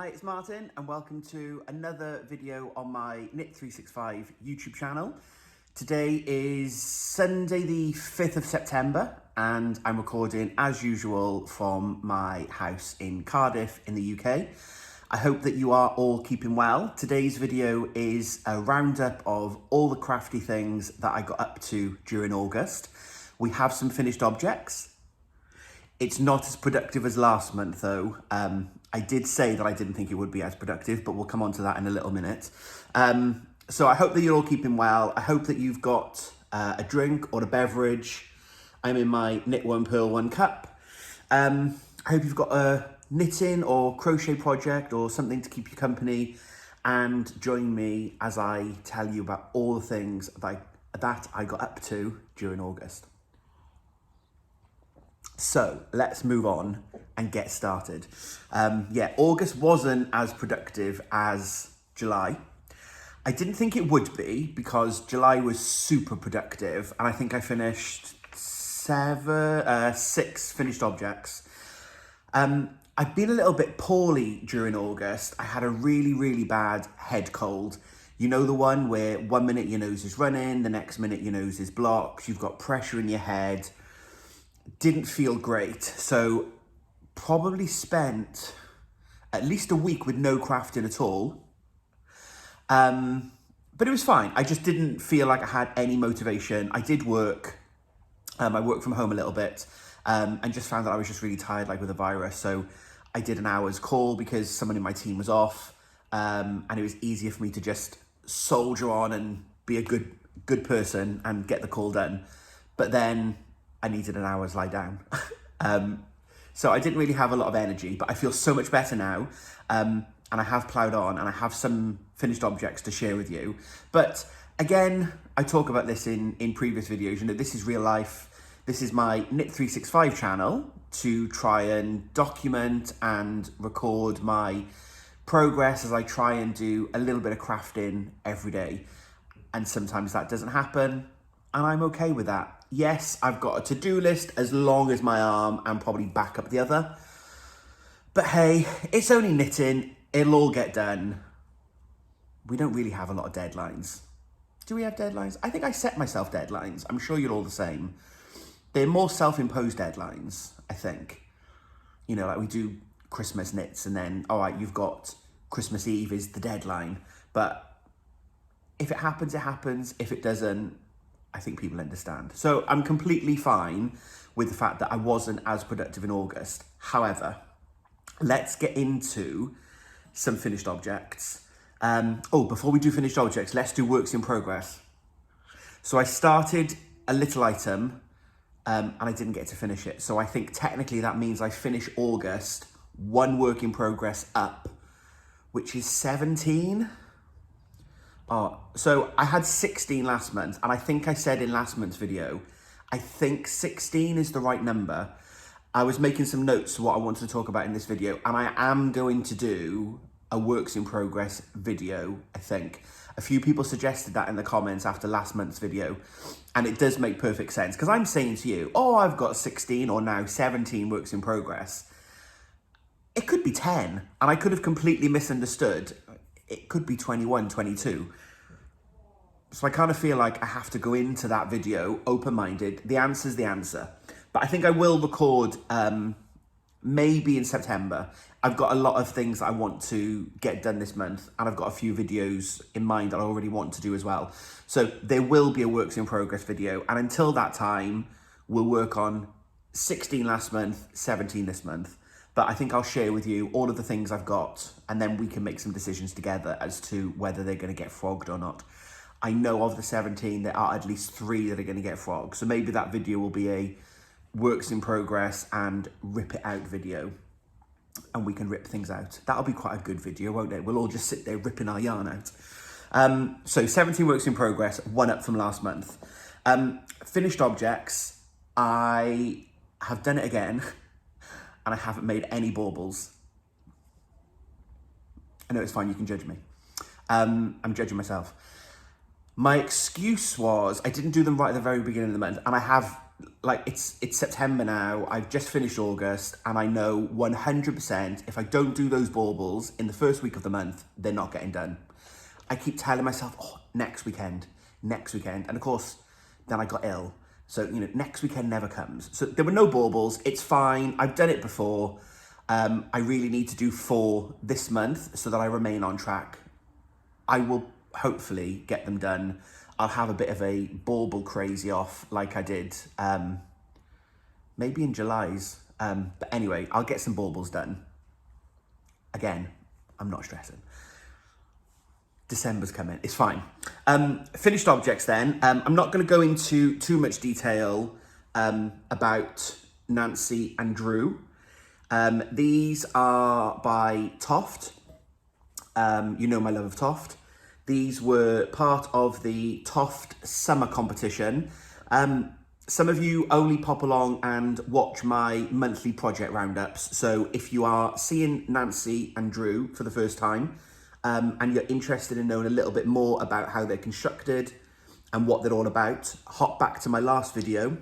Hi, it's Martin and welcome to another video on my Knit365 YouTube channel. Today is Sunday the 5th of September and I'm recording as usual from my house in Cardiff in the UK. I hope that you are all keeping well. Today's video is a roundup of all the crafty things that I got up to during August. We have some finished objects. It's not as productive as last month though. I did say that I didn't think it would be as productive, but we'll come on to that in a little minute. So I hope that you're all keeping well. I hope that you've got a drink or a beverage. I'm in my Knit One Purl One cup. I hope you've got a knitting or crochet project or something to keep you company, and join me as I tell you about all the things that I got up to during August. So let's move on and get started. August wasn't as productive as July. I didn't think it would be because July was super productive and I think I finished 6 finished objects. I've been a little bit poorly during August. I had a really bad head cold. You know, the one where 1 minute your nose is running, the next minute your nose is blocked, you've got pressure in your head. Didn't feel great, so probably spent at least a week with no crafting at all. But it was fine. I just didn't feel like I had any motivation. I did work. I worked from home a little bit and just found that I was just really tired, like with a virus. So I did an hour's call because someone in my team was off, and it was easier for me to just soldier on and be a good person and get the call done. But then I needed an hour's lie down. So I didn't really have a lot of energy, but I feel so much better now. And I have ploughed on and I have some finished objects to share with you. But again, I talk about this in previous videos. You know, this is real life. This is my Knit365 channel to try and document and record my progress as I try and do a little bit of crafting every day. And sometimes that doesn't happen, and I'm okay with that. Yes, I've got a to-do list as long as my arm and probably back up the other. But hey, it's only knitting. It'll all get done. We don't really have a lot of deadlines. Do we have deadlines? I think I set myself deadlines. I'm sure you're all the same. They're more self-imposed deadlines, I think. You know, like we do Christmas knits and then, all right, you've got Christmas Eve is the deadline. But if it happens, it happens. If it doesn't, I think people understand. So I'm completely fine with the fact that I wasn't as productive in August. However, let's get into some finished objects. Before we do finished objects, let's do works in progress. So I started a little item and I didn't get to finish it. So I think technically that means I finish August 1 work in progress up, which is 17. So I had 16 last month, and I think I said in last month's video, I think 16 is the right number. I was making some notes to what I wanted to talk about in this video, and I am going to do a works in progress video, I think. A few people suggested that in the comments after last month's video, and it does make perfect sense, because I'm saying to you, I've got 16 or now 17 works in progress. It could be 10, and I could have completely misunderstood. It could be 21, 22. So I kind of feel like I have to go into that video open-minded. The answer's the answer. But I think I will record maybe in September. I've got a lot of things that I want to get done this month, and I've got a few videos in mind that I already want to do as well. So there will be a works in progress video. And until that time, we'll work on 16 last month, 17 this month. But I think I'll share with you all of the things I've got, and then we can make some decisions together as to whether they're going to get frogged or not. I know of the 17, there are at least 3 that are going to get frogged. So maybe that video will be a works in progress and rip it out video, and we can rip things out. That'll be quite a good video, won't it? We'll all just sit there ripping our yarn out. So 17 works in progress, 1 up from last month. Finished objects, I have done it again. And I haven't made any baubles. I know it's fine, you can judge me. I'm judging myself. My excuse was I didn't do them right at the very beginning of the month, and I have like, it's September now, I've just finished August, and I know 100% if I don't do those baubles in the first week of the month, they're not getting done. I keep telling myself, oh, next weekend. And of course, then I got ill. So, you know, next weekend never comes. So there were no baubles, it's fine, I've done it before. I really need to do 4 this month so that I remain on track. I will hopefully get them done. I'll have a bit of a bauble crazy off like I did maybe in July's. But anyway, I'll get some baubles done. Again, I'm not stressing. December's coming, it's fine. Finished objects then. I'm not going to go into too much detail about Nancy and Drew. These are by Toft. You know my love of Toft. These were part of the Toft summer competition. Some of you only pop along and watch my monthly project roundups. So if you are seeing Nancy and Drew for the first time, and you're interested in knowing a little bit more about how they're constructed and what they're all about, hop back to my last video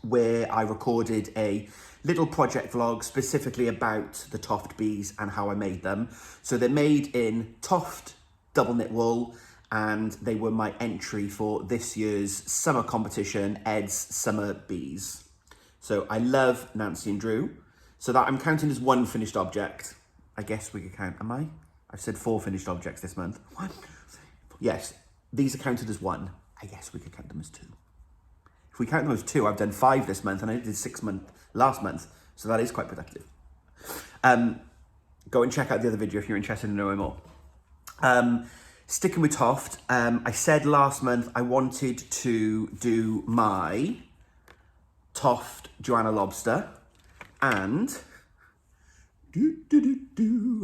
where I recorded a little project vlog specifically about the Toft bees and how I made them. So they're made in Toft double knit wool, and they were my entry for this year's summer competition, Ed's Summer Bees. So I love Nancy and Drew. So that I'm counting as 1 finished object. I guess we could count, am I? I've said 4 finished objects this month. 1, 2, 3, 4. Yes, these are counted as 1. I guess we could count them as 2. If we count them as 2, I've done 5 this month, and I did 6 last month, so that is quite productive. Go and check out the other video if you're interested in knowing more. Sticking with Toft, I said last month I wanted to do my Toft Joanna Lobster, and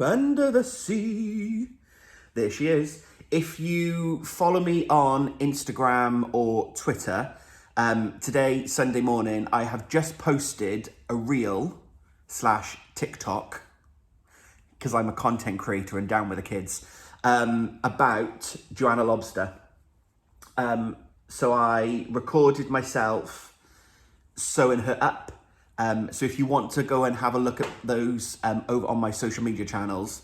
under the sea. There she is. If you follow me on Instagram or Twitter, today, Sunday morning, I have just posted a reel / TikTok, because I'm a content creator and down with the kids, about Joanna Lobster. So I recorded myself sewing her up. So if you want to go and have a look at those over on my social media channels,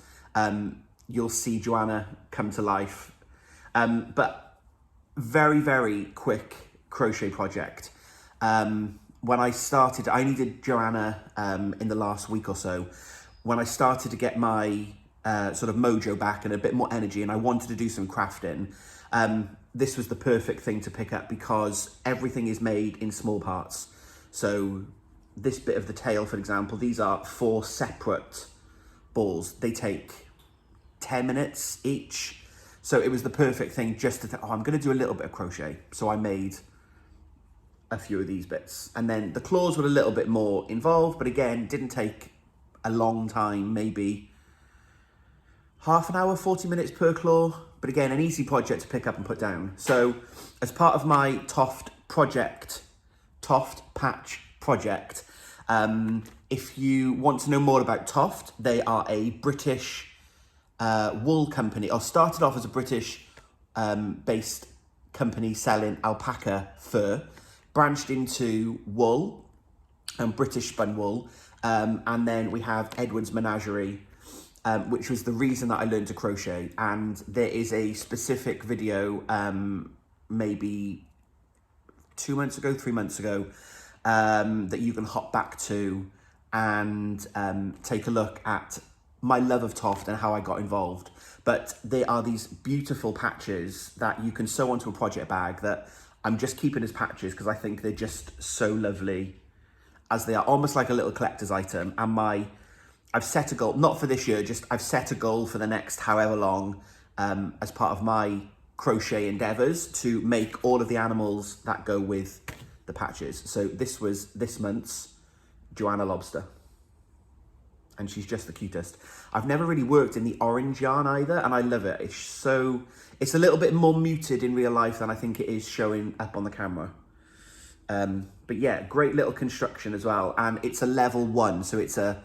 you'll see Joanna come to life. But very, very quick crochet project. When I started, I needed Joanna in the last week or so. When I started to get my sort of mojo back and a bit more energy, and I wanted to do some crafting, this was the perfect thing to pick up because everything is made in small parts. So this bit of the tail, for example, these are 4 separate balls. They take 10 minutes each. So it was the perfect thing just to think, oh, I'm going to do a little bit of crochet. So I made a few of these bits. And then the claws were a little bit more involved, but again, didn't take a long time, maybe half an hour, 40 minutes per claw. But again, an easy project to pick up and put down. So as part of my Toft patch project, if you want to know more about Toft, they are a British wool company, or started off as a British based company selling alpaca fur, branched into wool and British spun wool, and then we have Edward's Menagerie, which was the reason that I learned to crochet. And there is a specific video, maybe 2 months ago, 3 months ago, that you can hop back to and take a look at my love of Toft and how I got involved. But they are these beautiful patches that you can sew onto a project bag that I'm just keeping as patches because I think they're just so lovely as they are, almost like a little collector's item. And I've set a goal, not for this year, just I've set a goal for the next however long, as part of my crochet endeavors, to make all of the animals that go with the patches. So this was this month's Joanna Lobster, and she's just the cutest. I've never really worked in the orange yarn either, and I love it. It's a little bit more muted in real life than I think it is showing up on the camera. But yeah, great little construction as well. And it's a level 1, so it's a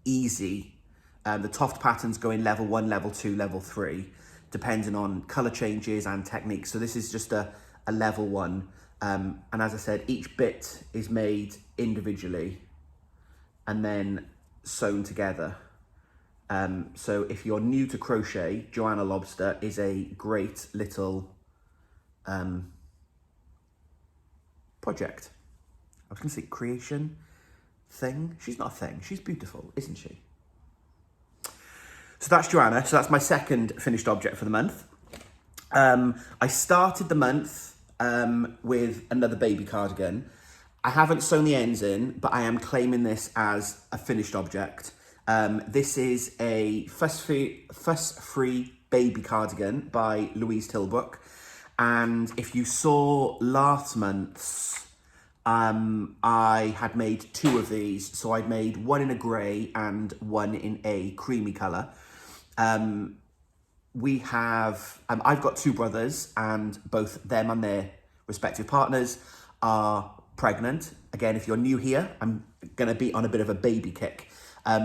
easy. The Toft patterns go in level 1, level 2, level 3, depending on color changes and techniques. So this is just a level 1. And as I said, each bit is made individually and then sewn together. So if you're new to crochet, Joanna Lobster is a great little project. I was going to say creation thing. She's not a thing. She's beautiful, isn't she? So that's Joanna. So that's my second finished object for the month. I started the month with another baby cardigan. I haven't sewn the ends in, but I am claiming this as a finished object. This is a fuss-free baby cardigan by Louise Tilbrook. And if you saw last month's, I had made 2 of these. So I'd made one in a grey and one in a creamy colour. I've got 2 brothers, and both them and their respective partners are pregnant. Again, if you're new here, I'm going to be on a bit of a baby kick.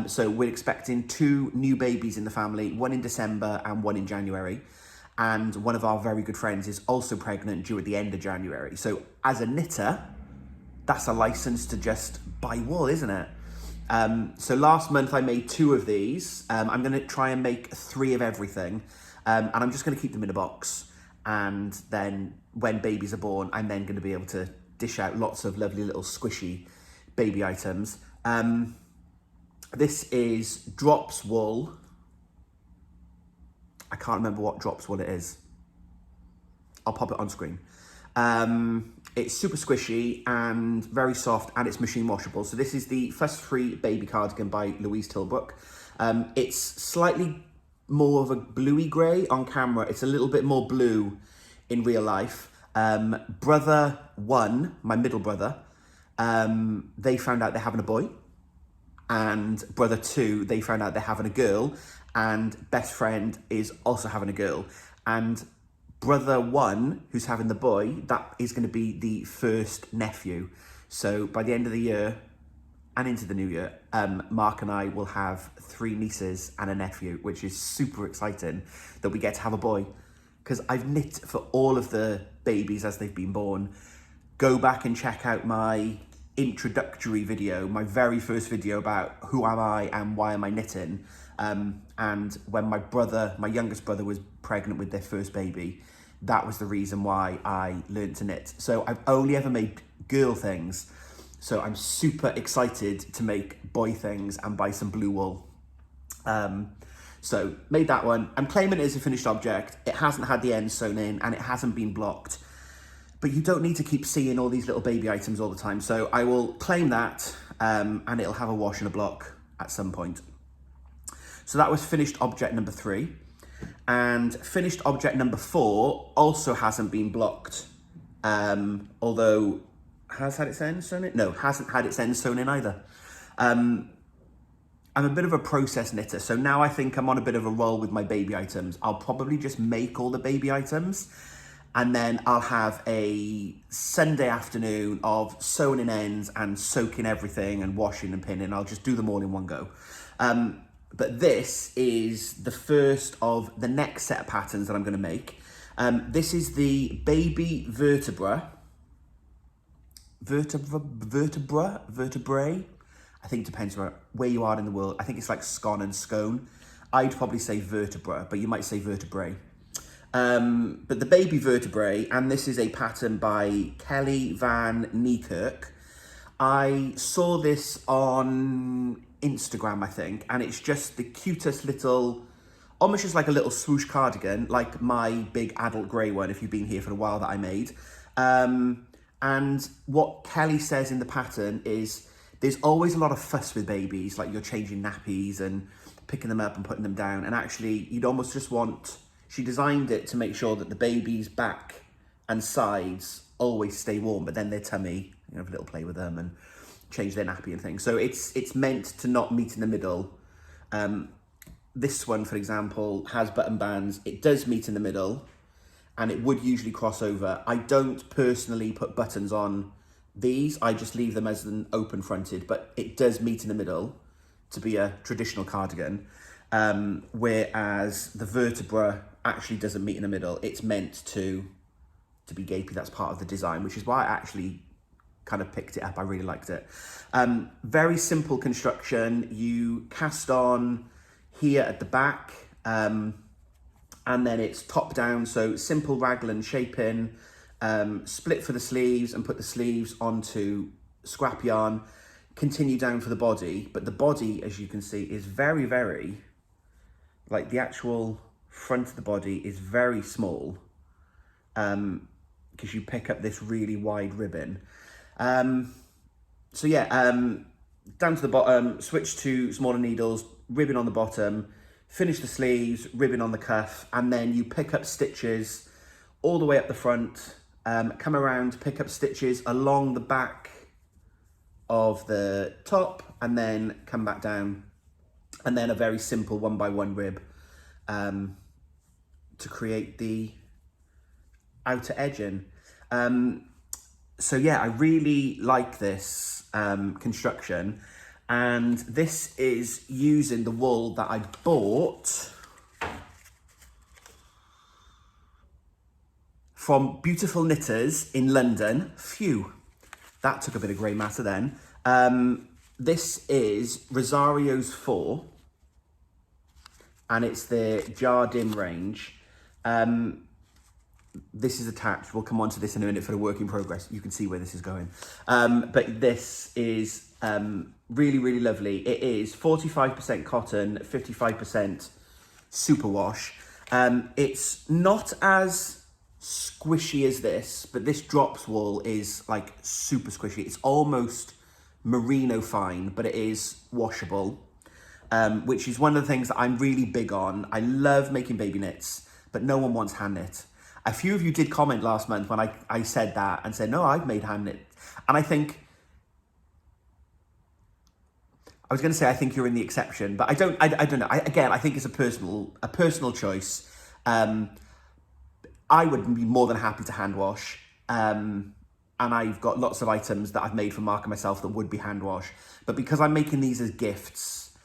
So we're expecting 2 new babies in the family, one in December and one in January. And one of our very good friends is also pregnant, due at the end of January. So as a knitter, that's a license to just buy wool, isn't it? So last month I made 2 of these. I'm going to try and make 3 of everything. And I'm just going to keep them in a box. And then when babies are born, I'm then going to be able to dish out lots of lovely little squishy baby items. This is Drops wool. I can't remember what Drops wool it is. I'll pop it on screen. It's super squishy and very soft, and it's machine washable. So this is the fuss-free baby cardigan by Louise Tilbrook. It's slightly more of a bluey grey on camera. It's a little bit more blue in real life. Brother 1, my middle brother, they found out they're having a boy. And brother 2, they found out they're having a girl. And best friend is also having a girl. And brother 1, who's having the boy, that is going to be the first nephew. So by the end of the year and into the new year, Mark and I will have 3 nieces and a nephew, which is super exciting that we get to have a boy. Because I've knit for all of the babies as they've been born. Go back and check out my introductory video, my very first video about who am I and why am I knitting. And when my youngest brother was pregnant with their first baby, that was the reason why I learned to knit. So I've only ever made girl things. So I'm super excited to make boy things and buy some blue wool. So made that one. I'm claiming it as a finished object. It hasn't had the ends sewn in and it hasn't been blocked. But you don't need to keep seeing all these little baby items all the time. So I will claim that and it'll have a wash and a block at some point. So that was finished object number 3. And finished object number 4 also hasn't been blocked. Although, has had its ends sewn in? No, hasn't had its ends sewn in either. I'm a bit of a process knitter. So now I think I'm on a bit of a roll with my baby items. I'll probably just make all the baby items. And then I'll have a Sunday afternoon of sewing in ends and soaking everything and washing and pinning. I'll just do them all in one go. But this is the first of the next set of patterns that I'm going to make. This is the baby vertebrae. Vertebrae. I think it depends where you are in the world. I think it's like scone and scone. I'd probably say vertebra, but you might say vertebrae. But the baby vertebrae, and this is a pattern by Kelly Van Niekerk. I saw this on Instagram, I think, and it's just the cutest little, almost just like a little swoosh cardigan, like my big adult grey one, if you've been here for a while, that I made. And what Kelly says in the pattern is there's always a lot of fuss with babies, like you're changing nappies and picking them up and putting them down, and actually you'd almost just want, she designed it to make sure that the baby's back and sides always stay warm, but then their tummy, you have a little play with them and change their nappy and things. So it's meant to not meet in the middle. This one, for example, has button bands. It does meet in the middle, and it would usually cross over. I don't personally put buttons on these. I just leave them as an open fronted, but it does meet in the middle to be a traditional cardigan. Whereas the vertebra actually doesn't meet in the middle. It's meant to to be gapey. That's part of the design, which is why I actually kind of picked it up. I really liked it. Very simple construction. You cast on here at the back, and then it's top down, so simple raglan shaping, split for the sleeves and put the sleeves onto scrap yarn, continue down for the body. But the body, as you can see, is very, very, like the actual front of the body is very small, because you pick up this really wide ribbon. So yeah, down to the bottom, switch to smaller needles, ribbon on the bottom, finish the sleeves, ribbon on the cuff, and then you pick up stitches all the way up the front, come around, pick up stitches along the back of the top, and then come back down, and then a very simple 1x1 rib to create the outer edging. So yeah, I really like this construction, and this is using the wool that I bought from Beautiful Knitters in London. Phew, that took a bit of grey matter then. This is Rosario's 4, and it's the Jardim range. This is attached. We'll come on to this in a minute for the work in progress. You can see where this is going. But this is really, really lovely. It is 45% cotton, 55% superwash. It's not as squishy as this, but this drops wool is like super squishy. It's almost merino fine, but it is washable, which is one of the things that I'm really big on. I love making baby knits, but no one wants hand knit. A few of you did comment last month when I said that and said, no, I've made hand knit. And I think, I was going to say, I think you're in the exception, but I don't know. I think it's a personal choice. I would be more than happy to hand wash. And I've got lots of items that I've made for Mark and myself that would be hand wash. But because I'm making these as gifts,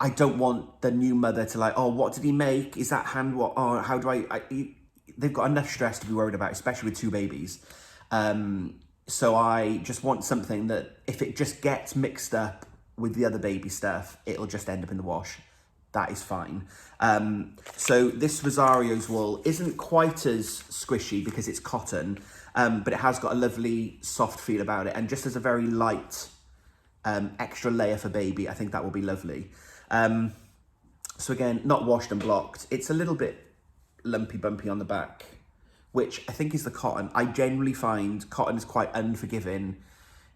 I don't want the new mother to like, oh, what did he make? Is that hand wash? Oh, how do they've got enough stress to be worried about, especially with 2 babies. So I just want something that if it just gets mixed up with the other baby stuff, it'll just end up in the wash. That is fine. So this Rosario's wool isn't quite as squishy because it's cotton, but it has got a lovely soft feel about it. And just as a very light extra layer for baby, I think that will be lovely. So again, not washed and blocked. It's a little bit lumpy bumpy on the back, which I think is the cotton. I generally find cotton is quite unforgiving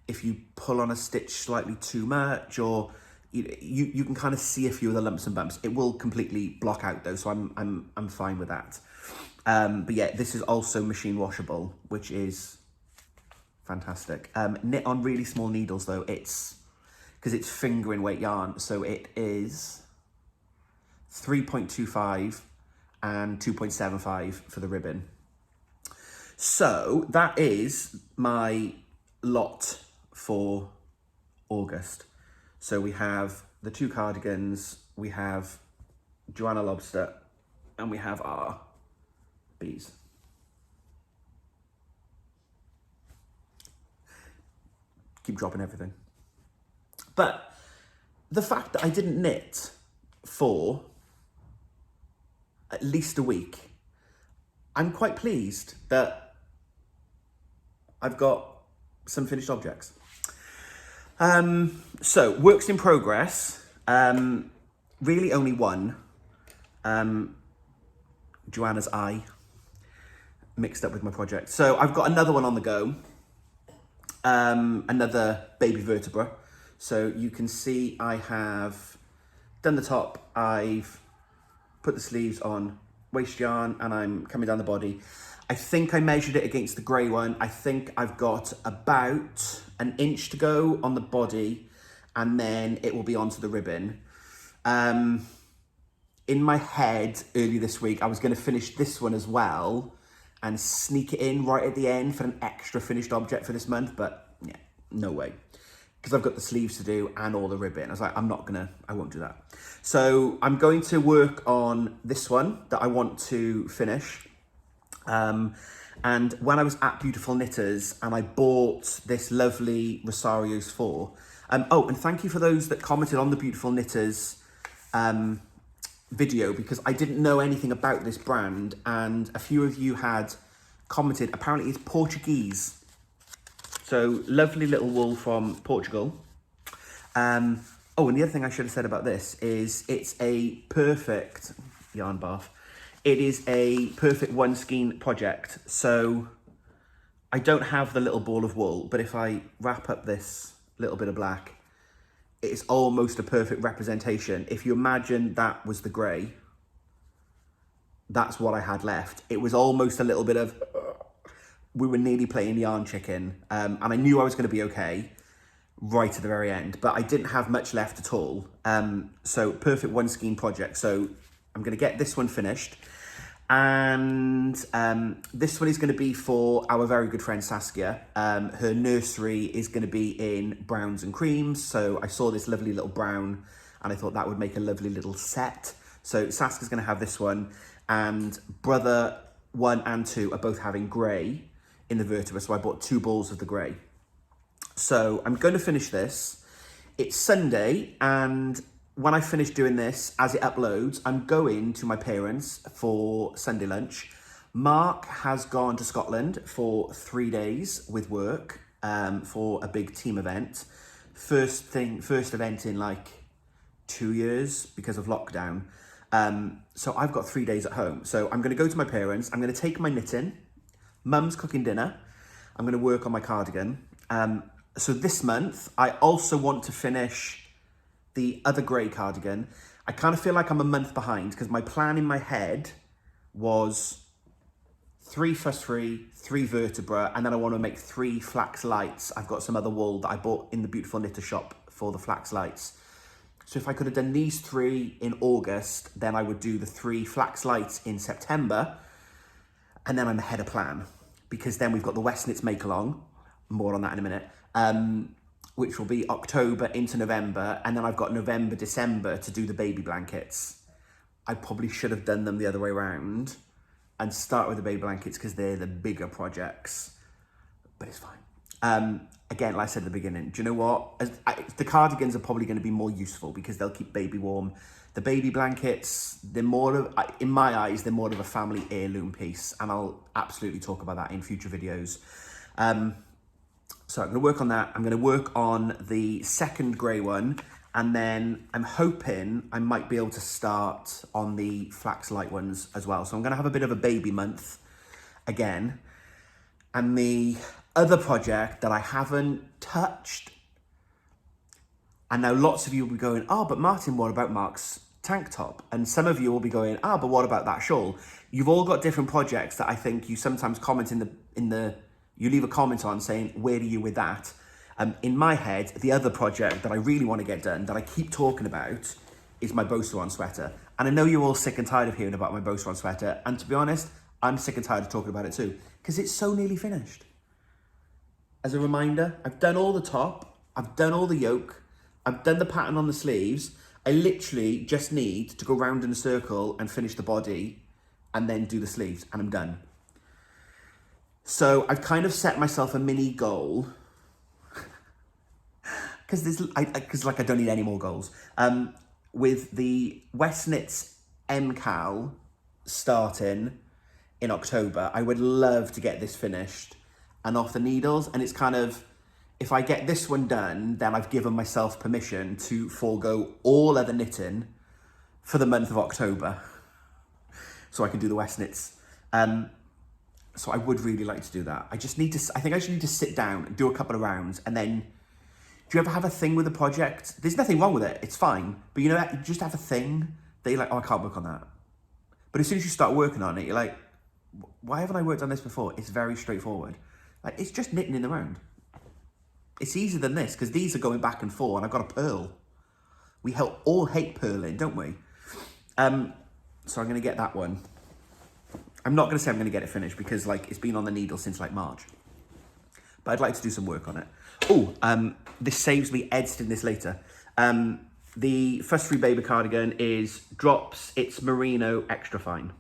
if you pull on a stitch slightly too much, or you can kind of see a few of the lumps and bumps. It will completely block out though, so I'm fine with that. But yeah, this is also machine washable, which is fantastic. Knit on really small needles though, it's because it's fingering weight yarn, so it is 3.25 and 2.75 for the ribbon. So that is my lot for August. So we have the 2 cardigans, we have Joanna Lobster, and we have our bees. Keep dropping everything. But the fact that I didn't knit for at least a week, I'm quite pleased that I've got some finished objects. So works in progress, really only one, Joanna's eye mixed up with my project. So I've got another one on the go, another baby vertebra. So you can see I have done the top, I've put the sleeves on waste yarn, and I'm coming down the body. I think I measured it against the grey one. I think I've got about an inch to go on the body, and then it will be onto the ribbon. In my head earlier this week, I was going to finish this one as well and sneak it in right at the end for an extra finished object for this month, but yeah, no way. Because I've got the sleeves to do and all the ribbon. I was like, I won't do that. So I'm going to work on this one that I want to finish. And when I was at Beautiful Knitters and I bought this lovely Rosario's 4. Oh, and thank you for those that commented on the Beautiful Knitters video, because I didn't know anything about this brand, and a few of you had commented. Apparently it's Portuguese. So lovely little wool from Portugal. Oh, and the other thing I should have said about this is it's a perfect yarn bath. It is a perfect one skein project. So I don't have the little ball of wool, but if I wrap up this little bit of black, it's almost a perfect representation. If you imagine that was the grey, that's what I had left. It was almost a little bit of, we were nearly playing yarn chicken, and I knew I was going to be okay right at the very end, but I didn't have much left at all. So perfect one skein project. So I'm going to get this one finished, and this one is going to be for our very good friend Saskia. Her nursery is going to be in browns and creams, so I saw this lovely little brown and I thought that would make a lovely little set. So Saskia's going to have this one, and brother 1 and 2 are both having grey in the Vertebrae, so I bought 2 balls of the grey. So I'm going to finish this. It's Sunday, and when I finish doing this, as it uploads, I'm going to my parents for Sunday lunch. Mark has gone to Scotland for 3 days with work for a big team event. First event in like 2 years because of lockdown. So I've got 3 days at home. So I'm going to go to my parents. I'm going to take my knitting. Mum's cooking dinner. I'm going to work on my cardigan. So this month, I also want to finish the other grey cardigan. I kind of feel like I'm a month behind because my plan in my head was 3 fuss-free, 3 vertebra, and then I want to make 3 flax lights. I've got some other wool that I bought in the Beautiful Knitter shop for the flax lights. So if I could have done these 3 in August, then I would do the 3 flax lights in September, and then I'm ahead of plan, because then we've got the West Knits make-along, more on that in a minute, which will be October into November, and then I've got November, December to do the baby blankets. I probably should have done them the other way around and start with the baby blankets because they're the bigger projects, but it's fine. Again, like I said at the beginning, do you know what? The cardigans are probably going to be more useful because they'll keep baby warm. The baby blankets, they're more of, in my eyes, they're more of a family heirloom piece, and I'll absolutely talk about that in future videos. So I'm going to work on that. I'm going to work on the second grey one, and then I'm hoping I might be able to start on the flax light ones as well. So I'm going to have a bit of a baby month again. And the other project that I haven't touched, and now lots of you will be going, oh, but Martin, what about Mark's tank top? And some of you will be going, ah, but what about that shawl? You've all got different projects that I think you sometimes comment you leave a comment on saying, where are you with that? In my head, the other project that I really want to get done, that I keep talking about, is my Boson sweater. And I know you're all sick and tired of hearing about my Boson sweater. And to be honest, I'm sick and tired of talking about it too, because it's so nearly finished. As a reminder, I've done all the top, I've done all the yoke, I've done the pattern on the sleeves. I literally just need to go round in a circle and finish the body and then do the sleeves, and I'm done. So I've kind of set myself a mini goal because I don't need any more goals. With the West Knits MCAL starting in October, I would love to get this finished and off the needles. And it's kind of, if I get this one done, then I've given myself permission to forego all other knitting for the month of October, so I can do the West Knits. So I would really like to do that. I think I just need to sit down and do a couple of rounds, and then, do you ever have a thing with a project? There's nothing wrong with it, it's fine. But you know, you just have a thing that you're like, oh, I can't work on that. But as soon as you start working on it, you're like, why haven't I worked on this before? It's very straightforward. Like, it's just knitting in the round. It's easier than this, because these are going back and forth, and I've got a purl. We all hate purling, don't we? So I'm going to get that one. I'm not going to say I'm going to get it finished because it's been on the needle since March. But I'd like to do some work on it. Oh, this saves me editing this later. The fuss-free baby cardigan drops its merino extra fine.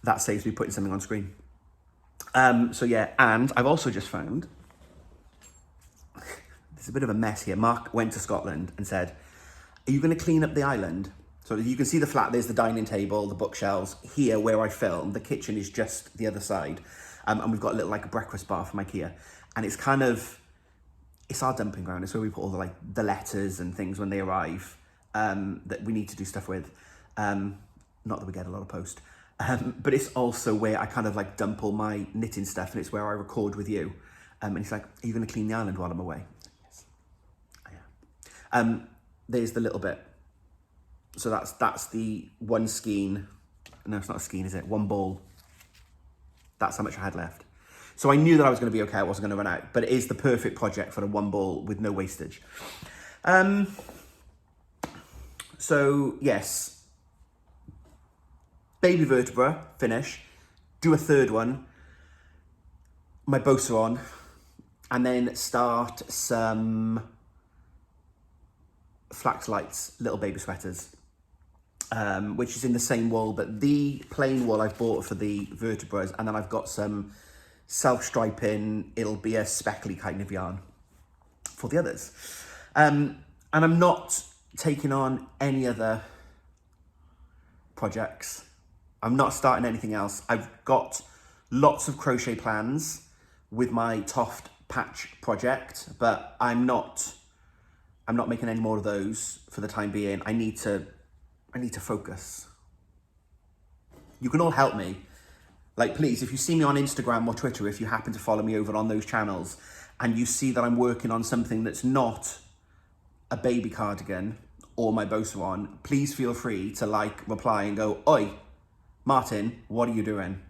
that saves me putting something on screen. So yeah, and I've also just found, there's a bit of a mess here. Mark went to Scotland and said, are you going to clean up the island? So you can see the flat, there's the dining table, the bookshelves. Here where I film, the kitchen is just the other side. And we've got a little like a breakfast bar from IKEA. And it's kind of, it's our dumping ground. It's where we put all the letters and things when they arrive that we need to do stuff with. Not that we get a lot of post. But it's also where I kind of like dump all my knitting stuff, and it's where I record with you. And he's like, are you going to clean the island while I'm away? Yes, I am. There's the little bit. So that's the one skein. No, it's not a skein, is it? One ball. That's how much I had left. So I knew that I was going to be okay. I wasn't going to run out. But it is the perfect project for a one ball with no wastage. So, yes. Baby vertebra, finish. Do a third one. My Boson. And then start some flax lights, little baby sweaters, which is in the same wool, but the plain wool I've bought for the vertebras, and then I've got some self-striping, it'll be a speckly kind of yarn for the others. And I'm not taking on any other projects. I'm not starting anything else. I've got lots of crochet plans with my Toft patch project, but I'm not making any more of those for the time being. I need to focus. You can all help me. Like, please, if you see me on Instagram or Twitter, if you happen to follow me over on those channels and you see that I'm working on something that's not a baby cardigan or my Boson, please feel free to like, reply and go, oi, Martin, what are you doing?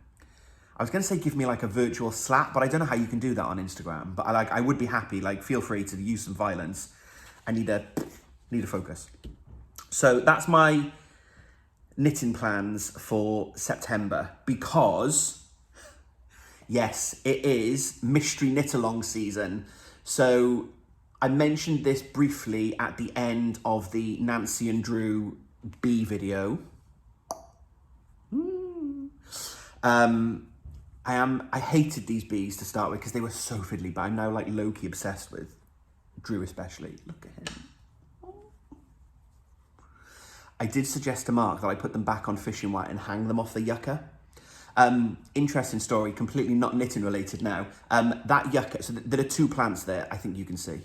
I was going to say give me like a virtual slap, but I don't know how you can do that on Instagram. But I would be happy, like, feel free to use some violence. I need a focus. So that's my knitting plans for September, because yes, it is mystery knit along season. So I mentioned this briefly at the end of the Nancy and Drew bee video. I hated these bees to start with because they were so fiddly, but I'm now like low-key obsessed with Drew especially. Look at him. I did suggest to Mark that I put them back on fishing wire and hang them off the yucca. Interesting story, completely not knitting related now. That yucca, so there are two plants there, I think you can see.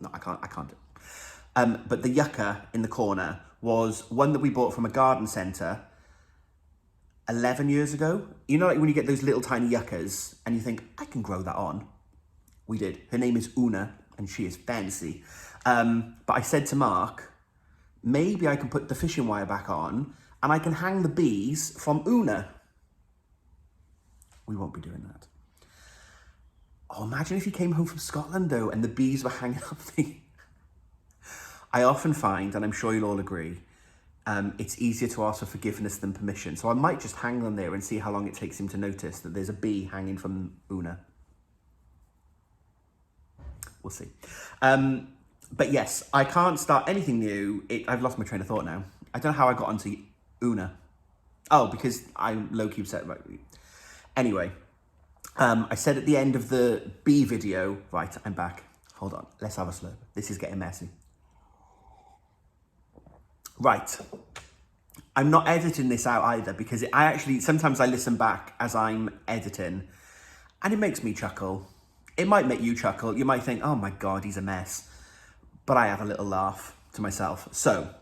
No, I can't do it. But the yucca in the corner was one that we bought from a garden centre 11 years ago. You know, like when you get those little tiny yuccas and you think, I can grow that on. We did. Her name is Una and she is fancy. But I said to Mark, maybe I can put the fishing wire back on and I can hang the bees from Una. We won't be doing that. Oh, imagine if you came home from Scotland though and the bees were hanging up the... I often find, and I'm sure you'll all agree, it's easier to ask for forgiveness than permission. So I might just hang them there and see how long it takes him to notice that there's a bee hanging from Una. We'll see. But yes, I can't start anything new. I've lost my train of thought now. I don't know how I got onto Una. Oh, because I'm low-key upset about it. Anyway, I said at the end of the bee video, right, I'm back. Hold on, let's have a slurp. This is getting messy. Right, I'm not editing this out either because sometimes I listen back as I'm editing and it makes me chuckle. It might make you chuckle. You might think, oh my God, he's a mess. But I have a little laugh to myself. So,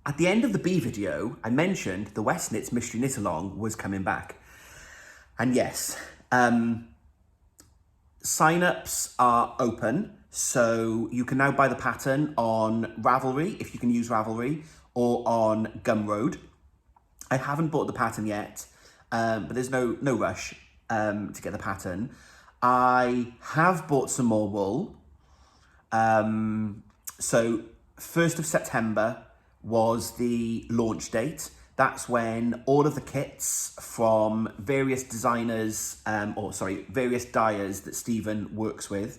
at the end of the bee video, I mentioned the West Knits Mystery Knit Along was coming back. And yes, sign-ups are open. So you can now buy the pattern on Ravelry, if you can use Ravelry, or on Gumroad. I haven't bought the pattern yet, but there's no rush to get the pattern. I have bought some more wool. So 1st of September was the launch date. That's when all of the kits from various designers, various dyers that Stephen works with,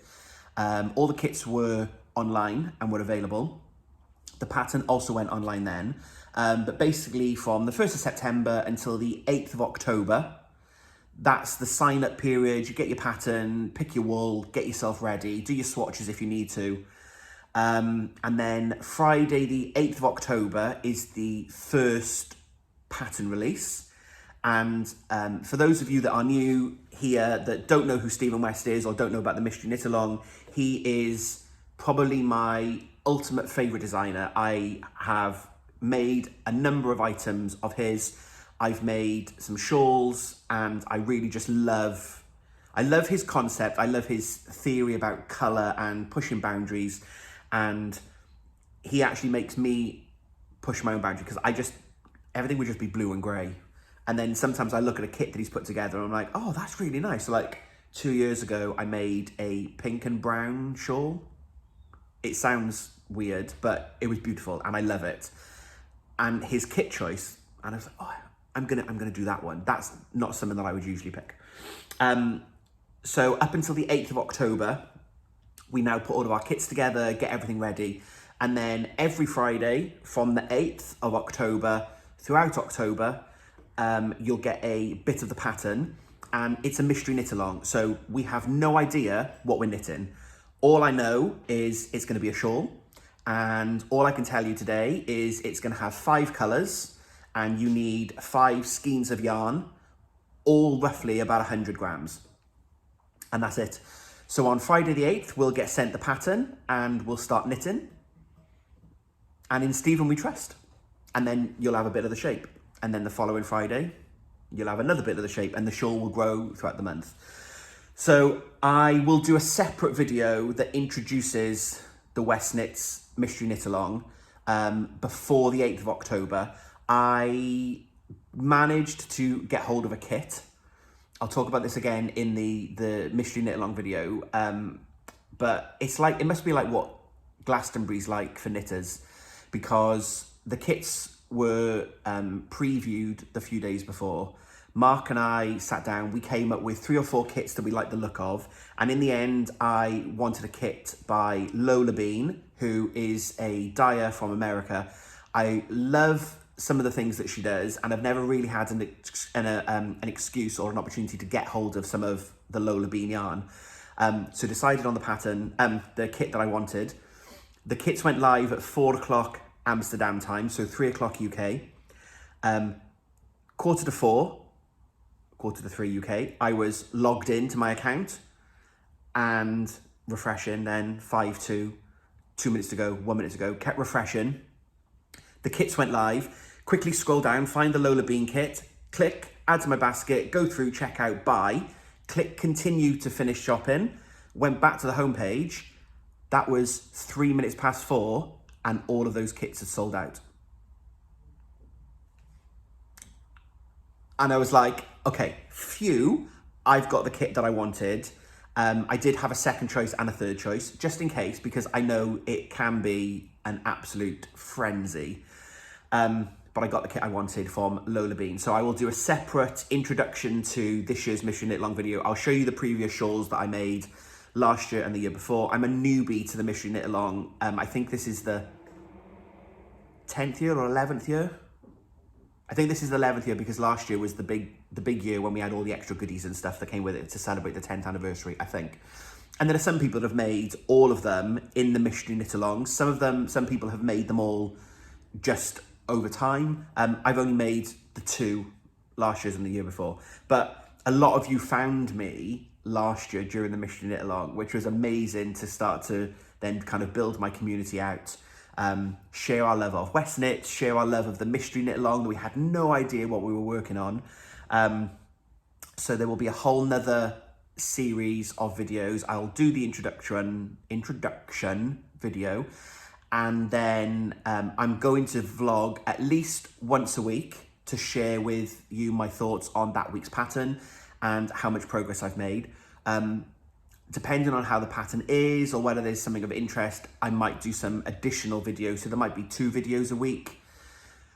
all the kits were online and were available. The pattern also went online then. But basically from the 1st of September until the 8th of October, that's the sign up period. You get your pattern, pick your wool, get yourself ready, do your swatches if you need to. And then Friday, the 8th of October is the first pattern release. And for those of you that are new here, that don't know who Stephen West is or don't know about the Mystery Knit Along, he is probably my ultimate favourite designer. I have made a number of items of his. I've made some shawls, and I really just love his concept. I love his theory about colour and pushing boundaries. And he actually makes me push my own boundary, because everything would just be blue and grey. And then sometimes I look at a kit that he's put together and I'm like, oh, that's really nice. So like 2 years ago, I made a pink and brown shawl. It sounds weird, but it was beautiful and I love it. And his kit choice, and I was like, oh, I'm gonna do that one. That's not something that I would usually pick. So up until the 8th of October, we now put all of our kits together, get everything ready. And then every Friday from the 8th of October throughout October, you'll get a bit of the pattern, and it's a mystery knit along. So we have no idea what we're knitting. All I know is it's going to be a shawl, and all I can tell you today is it's going to have 5 colours, and you need 5 skeins of yarn, all roughly about 100 grams. And that's it. So on Friday the 8th, we'll get sent the pattern and we'll start knitting. And in Stephen we trust. And then you'll have a bit of the shape. And then the following Friday, you'll have another bit of the shape, and the shawl will grow throughout the month. So I will do a separate video that introduces the West Knits Mystery Knit Along before the 8th of October. I managed to get hold of a kit. I'll talk about this again in the Mystery Knit Along video. But it must be like what Glastonbury's like for knitters, because the kits were previewed the few days before. Mark and I sat down, we came up with 3 or 4 kits that we liked the look of, and in the end I wanted a kit by Lola Bean, who is a dyer from America. I love some of the things that she does, and I've never really had an excuse or an opportunity to get hold of some of the Lola Bean yarn. So decided on the pattern, the kit that I wanted. The kits went live at 4 o'clock Amsterdam time, so 3 o'clock UK. 3:45, 3 UK, I was logged into my account and refreshing, then 5-2, 2 minutes to go, 1 minute to go, kept refreshing. The kits went live, quickly scroll down, find the Lola Bean kit, click, add to my basket, go through, check out, buy, click continue to finish shopping, went back to the homepage. That was 3 minutes past 4, and all of those kits had sold out. And I was like, okay, phew, I've got the kit that I wanted. I did have a second choice and a third choice, just in case, because I know it can be an absolute frenzy. But I got the kit I wanted from Lola Bean. So I will do a separate introduction to this year's Mystery Knit Along video. I'll show you the previous shawls that I made last year and the year before. I'm a newbie to the Mystery Knit Along. I think this is the 10th year or 11th year. I think this is the 11th year, because last year was the big year when we had all the extra goodies and stuff that came with it to celebrate the 10th anniversary, I think. And there are some people that have made all of them in the Mystery Knit Along. Some people have made them all just over time. I've only made the 2 last year's and the year before. But a lot of you found me last year during the Mystery Knit Along, which was amazing to start to then kind of build my community out. Share our love of West Knit, share our love of the Mystery Knit Along. We had no idea what we were working on. So there will be a whole nother series of videos. I'll do the introduction video, and then I'm going to vlog at least once a week to share with you my thoughts on that week's pattern and how much progress I've made. Depending on how the pattern is or whether there's something of interest, I might do some additional videos. So there might be 2 videos a week.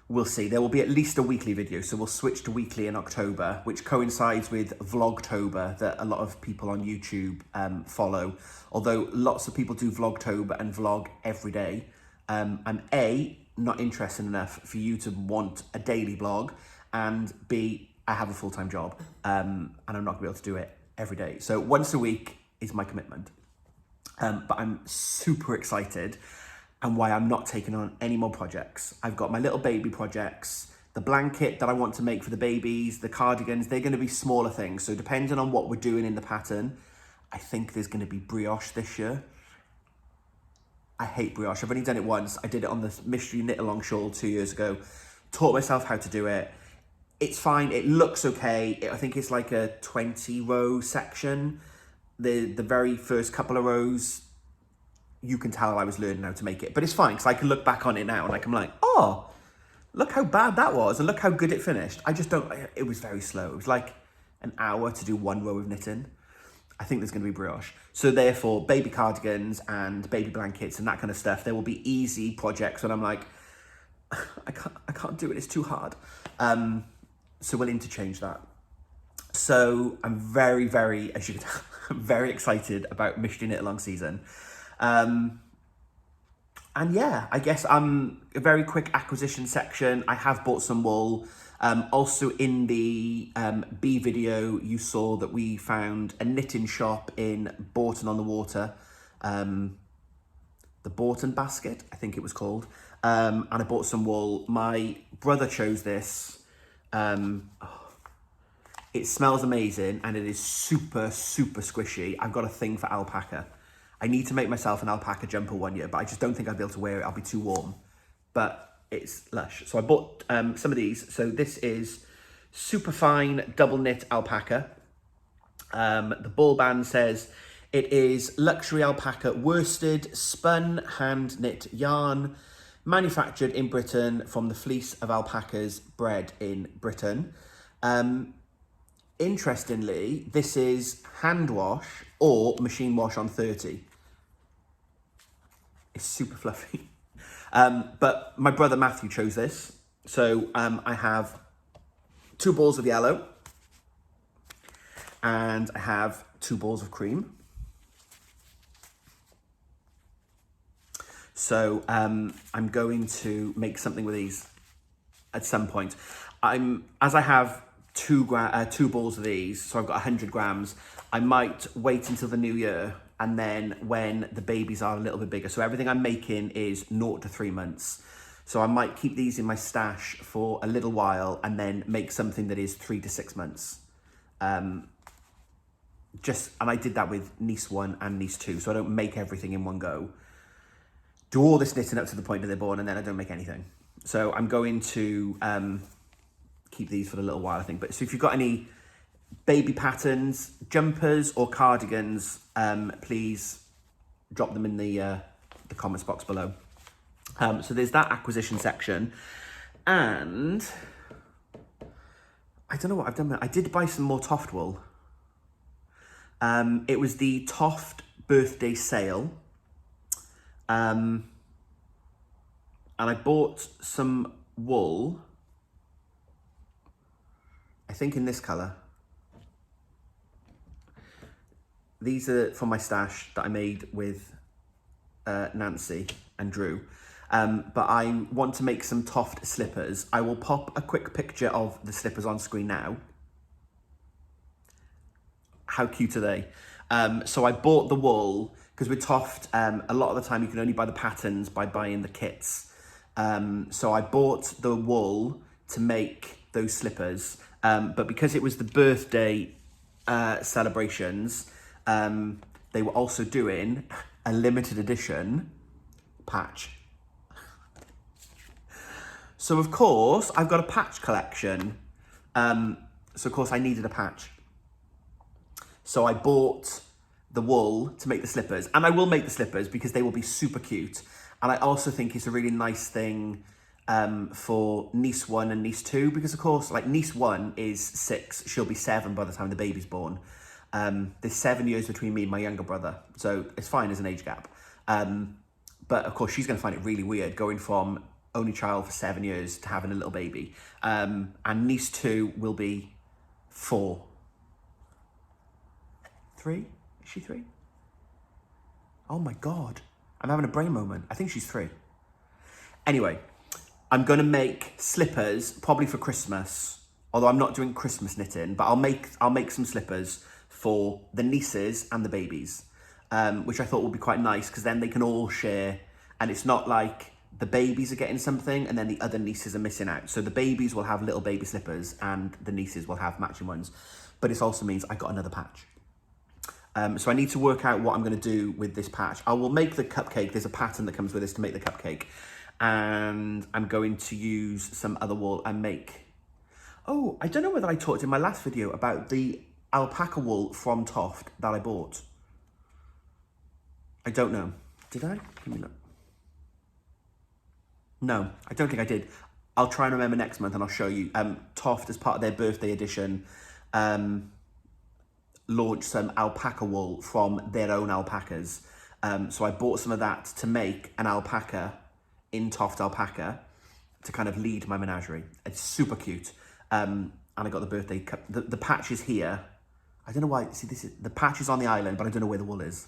We'll see. There will be at least a weekly video. So we'll switch to weekly in October, which coincides with Vlogtober that a lot of people on YouTube follow. Although lots of people do Vlogtober and vlog every day. I'm A, not interested enough for you to want a daily blog, and B, I have a full-time job, and I'm not gonna be able to do it every day. So once a week is my commitment. But I'm super excited, and why I'm not taking on any more projects. I've got my little baby projects, the blanket that I want to make for the babies, the cardigans, they're gonna be smaller things. So depending on what we're doing in the pattern, I think there's gonna be brioche this year. I hate brioche. I've only done it once. I did it on the mystery knit along shawl 2 years ago. Taught myself how to do it. It's fine. It looks okay. I think it's like a 20 row section. The very first couple of rows, you can tell I was learning how to make it, but it's fine because I can look back on it now and I'm like, oh, look how bad that was and look how good it finished. I just don't, it was very slow. It was like an hour to do 1 row of knitting. I think there's going to be brioche. So therefore, baby cardigans and baby blankets and that kind of stuff, there will be easy projects when I'm like, I can't do it, it's too hard. So we'll interchange that. So I'm very, very, as you can tell, I'm very excited about mystery knit along season. And yeah, I guess a very quick acquisition section. I have bought some wool. Also in the B video, you saw that we found a knitting shop in Boson on the Water. The Boson basket, I think it was called. And I bought some wool. My brother chose this. It smells amazing and it is super, super squishy. I've got a thing for alpaca. I need to make myself an alpaca jumper one year, but I just don't think I'll be able to wear it. I'll be too warm, but it's lush. So I bought some of these. So this is super fine double knit alpaca. The ball band says it is luxury alpaca worsted, spun, hand knit yarn, manufactured in Britain from the fleece of alpacas bred in Britain. Interestingly, this is hand wash or machine wash on 30. It's super fluffy. But my brother Matthew chose this. So I have 2 balls of yellow and I have 2 balls of cream. So I'm going to make something with these at some point. As I have 2 balls of these, so I've got 100 grams. I might wait until the new year, and then when the babies are a little bit bigger. So everything I'm making is 0 to 3 months. So I might keep these in my stash for a little while and then make something that is 3 to 6 months. And I did that with niece 1 and niece 2, so I don't make everything in one go. Do all this knitting up to the point that they're born, and then I don't make anything. So I'm going to keep these for a little while, I think. But so if you've got any baby patterns, jumpers or cardigans, please drop them in the comments box below. So there's that acquisition section. And I don't know what I've done. I did buy some more Toft wool. It was the Toft birthday sale. And I bought some wool, I think in this colour. These are from my stash that I made with Nancy and Drew. But I want to make some Toft slippers. I will pop a quick picture of the slippers on screen now. How cute are they? So I bought the wool, because with Toft, a lot of the time you can only buy the patterns by buying the kits. So I bought the wool to make those slippers. But because it was the birthday celebrations, they were also doing a limited edition patch. So of course, I've got a patch collection. So of course I needed a patch. So I bought the wool to make the slippers, and I will make the slippers because they will be super cute. And I also think it's a really nice thing for niece 1 and niece 2, because of course, like niece 1 is 6, she'll be 7 by the time the baby's born. There's 7 years between me and my younger brother, so it's fine as an age gap. But of course, she's going to find it really weird going from only child for 7 years to having a little baby. And niece 2 will be 4. 3? Is she 3? Oh my God. I'm having a brain moment. I think she's 3. Anyway, I'm going to make slippers probably for Christmas, although I'm not doing Christmas knitting, but I'll make some slippers for the nieces and the babies, which I thought would be quite nice because then they can all share, and it's not like the babies are getting something and then the other nieces are missing out. So the babies will have little baby slippers and the nieces will have matching ones, but it also means I got another patch. So I need to work out what I'm going to do with this patch. I will make the cupcake. There's a pattern that comes with this to make the cupcake. And I'm going to use some other wool and make... Oh, I don't know whether I talked in my last video about the alpaca wool from Toft that I bought. I don't know. Did I? Let me look. No, I don't think I did. I'll try and remember next month and I'll show you. Toft, as part of their birthday edition, launched some alpaca wool from their own alpacas. So I bought some of that to make an alpaca in Toft alpaca to kind of lead my menagerie. It's super cute. And I got the birthday cup. The patch is here. I don't know why. See, the patch is on the island, but I don't know where the wool is.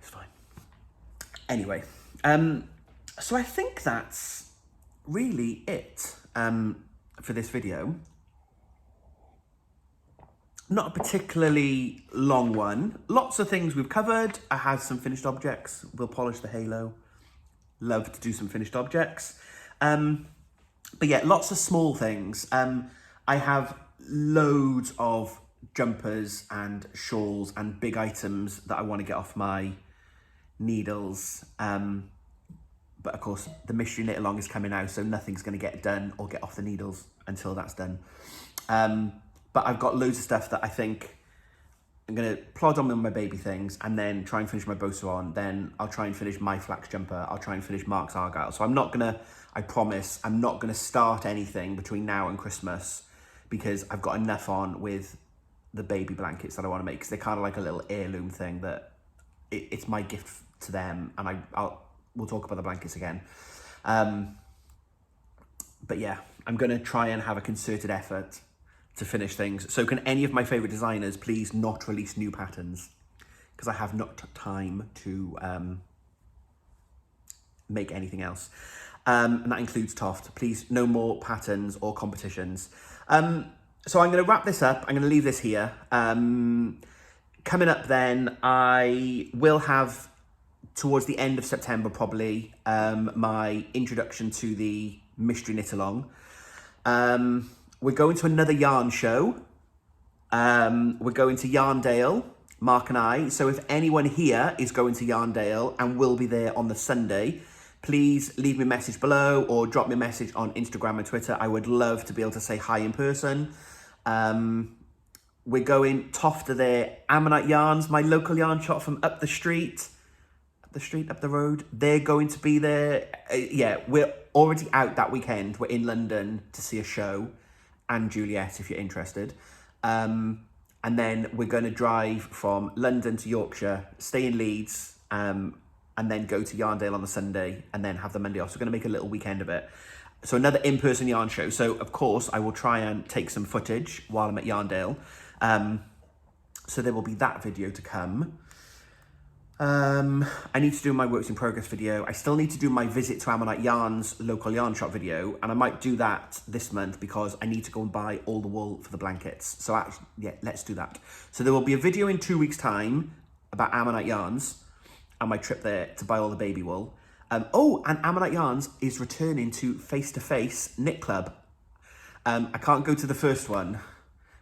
It's fine. Anyway, so I think that's really it for this video. Not a particularly long one. Lots of things we've covered. I had some finished objects. We'll polish the halo. Love to do some finished objects. But yeah, lots of small things. I have loads of jumpers and shawls and big items that I want to get off my needles. But of course, the mystery knit along is coming out, so nothing's going to get done or get off the needles until that's done. But I've got loads of stuff that I think I'm going to plod on with my baby things and then try and finish my Boson. Then I'll try and finish my flax jumper. I'll try and finish Mark's Argyle. So I'm not going to, I promise, I'm not going to start anything between now and Christmas because I've got enough on with the baby blankets that I want to make, because they're kind of like a little heirloom thing that it's my gift to them. And we'll talk about the blankets again. But yeah, I'm going to try and have a concerted effort to finish things. So can any of my favourite designers please not release new patterns? Because I have not time to make anything else. And that includes Toft. Please, no more patterns or competitions. So I'm going to wrap this up. I'm going to leave this here. Coming up then, I will have, towards the end of September probably, my introduction to the mystery knit along. We're going to another yarn show. We're going to Yarndale, Mark and I. So if anyone here is going to Yarndale and will be there on the Sunday, please leave me a message below or drop me a message on Instagram and Twitter. I would love to be able to say hi in person. We're going Toft are there, Ammonite Yarns, my local yarn shop from up the road. They're going to be there. Yeah, we're already out that weekend. We're in London to see a show, and Juliet, if you're interested. And then we're going to drive from London to Yorkshire, stay in Leeds, and then go to Yarndale on the Sunday, and then have the Monday off. So we're going to make a little weekend of it. So another in-person yarn show. So, of course, I will try and take some footage while I'm at Yarndale. So there will be that video to come. I need to do my works in progress video. I still need to do my visit to Ammonite Yarns local yarn shop video, and I might do that this month because I need to go and buy all the wool for the blankets. So actually, yeah, let's do that. So there will be a video in 2 weeks' time about Ammonite Yarns and my trip there to buy all the baby wool. Oh, and Ammonite Yarns is returning to face-to-face knit club. I can't go to the first one,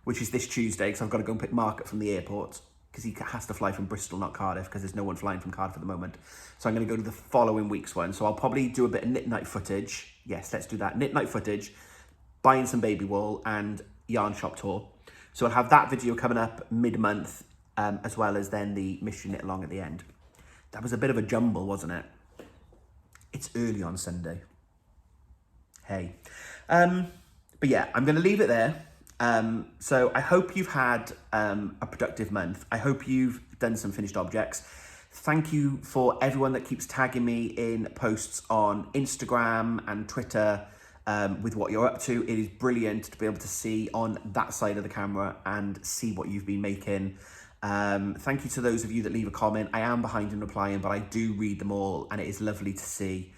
which is this Tuesday, because I've got to go and pick Mark up from the airport, because he has to fly from Bristol, not Cardiff, because there's no one flying from Cardiff at the moment. So I'm going to go to the following week's one. So I'll probably do a bit of knit night footage. Yes, let's do that. Knit night footage, buying some baby wool, and yarn shop tour. So I'll have that video coming up mid-month, as well as then the mystery knit along at the end. That was a bit of a jumble, wasn't it? It's early on Sunday. Hey. But yeah, I'm going to leave it there. So I hope you've had a productive month. I hope you've done some finished objects. Thank you for everyone that keeps tagging me in posts on Instagram and Twitter with what you're up to. It is brilliant to be able to see on that side of the camera and see what you've been making. Thank you to those of you that leave a comment. I am behind in replying, but I do read them all, and it is lovely to see.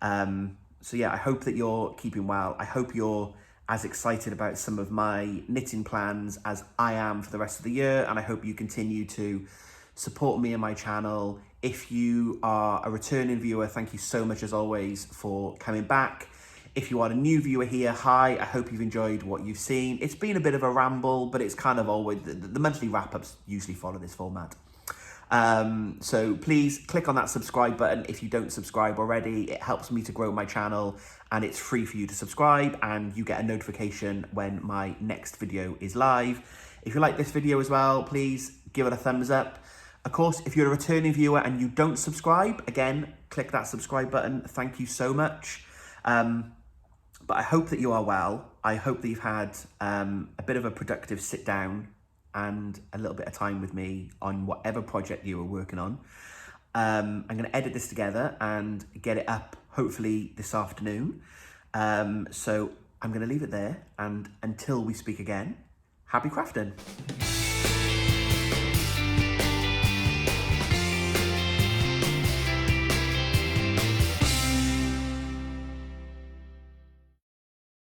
So yeah, I hope that you're keeping well. I hope you're as excited about some of my knitting plans as I am for the rest of the year, and I hope you continue to support me and my channel. If you are a returning viewer, thank you so much as always for coming back. If you are a new viewer here, hi, I hope you've enjoyed what you've seen. It's been a bit of a ramble, but it's kind of always, the monthly wrap-ups usually follow this format. So please click on that subscribe button if you don't subscribe already. It helps me to grow my channel, and it's free for you to subscribe, and you get a notification when my next video is live. If you like this video as well, please give it a thumbs up. Of course, if you're a returning viewer and you don't subscribe, again, click that subscribe button. Thank you so much. But I hope that you are well. I hope that you've had a bit of a productive sit down and a little bit of time with me on whatever project you were working on. I'm going to edit this together and get it up hopefully this afternoon. So I'm going to leave it there, and until we speak again, happy crafting.